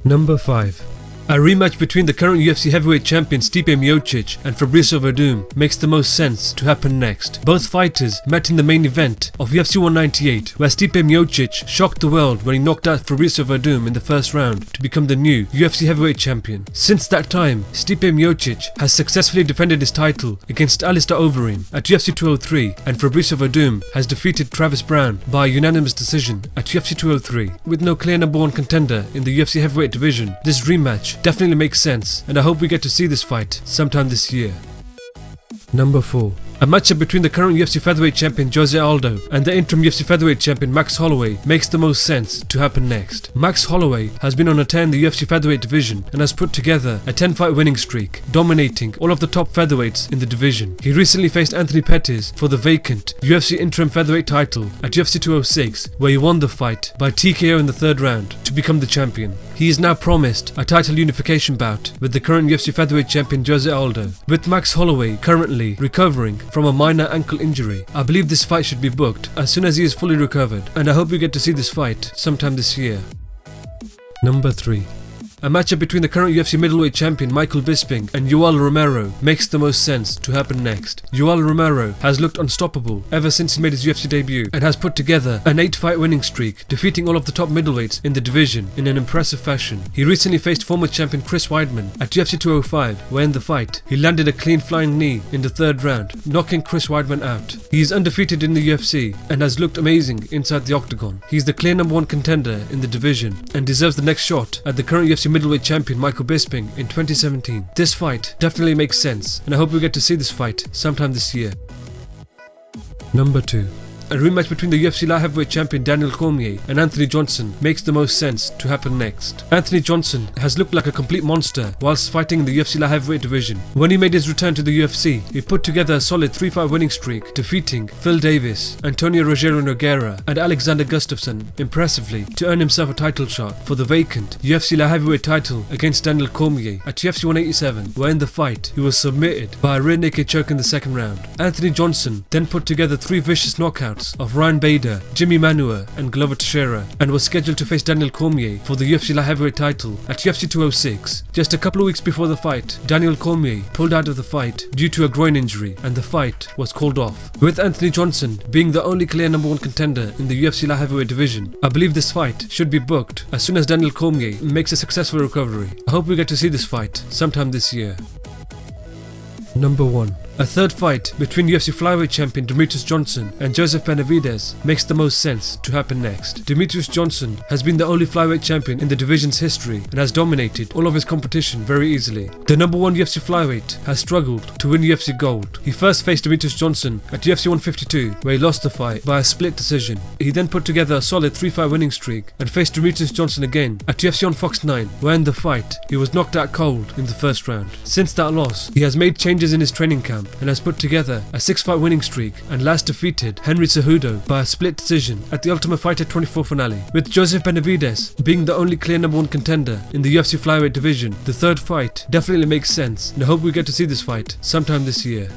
Number 5. A rematch between the current UFC heavyweight champion Stipe Miocic and Fabricio Verdum makes the most sense to happen next. Both fighters met in the main event of UFC 198, where Stipe Miocic shocked the world when he knocked out Fabricio Verdum in the first round to become the new UFC heavyweight champion. Since that time, Stipe Miocic has successfully defended his title against Alistair Overeem at UFC 203, and Fabricio Verdum has defeated Travis Browne by unanimous decision at UFC 203. With no clear number 1 contender in the UFC heavyweight division, this rematch definitely makes sense, and I hope we get to see this fight sometime this year. Number 4. A matchup between the current UFC featherweight champion Jose Aldo and the interim UFC featherweight champion Max Holloway makes the most sense to happen next. Max Holloway has been on a tear in the UFC featherweight division and has put together a 10-fight winning streak, dominating all of the top featherweights in the division. He recently faced Anthony Pettis for the vacant UFC interim featherweight title at UFC 206, where he won the fight by TKO in the 3rd round to become the champion. He is now promised a title unification bout with the current UFC featherweight champion Jose Aldo. With Max Holloway currently recovering from a minor ankle injury, I believe this fight should be booked as soon as he is fully recovered, and I hope we get to see this fight sometime this year. Number 3. A matchup between the current UFC middleweight champion Michael Bisping and Yoel Romero makes the most sense to happen next. Yoel Romero has looked unstoppable ever since he made his UFC debut and has put together an 8-fight winning streak, defeating all of the top middleweights in the division in an impressive fashion. He recently faced former champion Chris Weidman at UFC 205, where in the fight he landed a clean flying knee in the 3rd round, knocking Chris Weidman out. He is undefeated in the UFC and has looked amazing inside the octagon. He is the clear number 1 contender in the division and deserves the next shot at the current UFC middleweight champion Michael Bisping in 2017. This fight definitely makes sense, and I hope we get to see this fight sometime this year. Number 2. A rematch between the UFC light heavyweight champion Daniel Cormier and Anthony Johnson makes the most sense to happen next. Anthony Johnson has looked like a complete monster whilst fighting in the UFC light heavyweight division. When he made his return to the UFC, he put together a solid 3-fight winning streak, defeating Phil Davis, Antonio Rogero Nogueira and Alexander Gustafsson impressively to earn himself a title shot for the vacant UFC light heavyweight title against Daniel Cormier at UFC 187, where in the fight he was submitted by a rear naked choke in the 2nd round. Anthony Johnson then put together 3 vicious knockouts of Ryan Bader, Jimmy Manuwa and Glover Teixeira, and was scheduled to face Daniel Cormier for the UFC light heavyweight title at UFC 206. Just a couple of weeks before the fight, Daniel Cormier pulled out of the fight due to a groin injury and the fight was called off. With Anthony Johnson being the only clear number 1 contender in the UFC light heavyweight division, I believe this fight should be booked as soon as Daniel Cormier makes a successful recovery. I hope we get to see this fight sometime this year. Number 1. A 3rd fight between UFC flyweight champion Demetrious Johnson and Joseph Benavidez makes the most sense to happen next. Demetrious Johnson has been the only flyweight champion in the division's history and has dominated all of his competition very easily. The number 1 UFC flyweight has struggled to win UFC gold. He first faced Demetrious Johnson at UFC 152, where he lost the fight by a split decision. He then put together a solid 3-fight winning streak and faced Demetrious Johnson again at UFC on Fox 9, where in the fight he was knocked out cold in the 1st round. Since that loss, he has made changes in his training camp and has put together a 6-fight winning streak and last defeated Henry Cejudo by a split decision at the Ultimate Fighter 24 finale. With Joseph Benavidez being the only clear number 1 contender in the UFC flyweight division, the 3rd fight definitely makes sense, and I hope we get to see this fight sometime this year.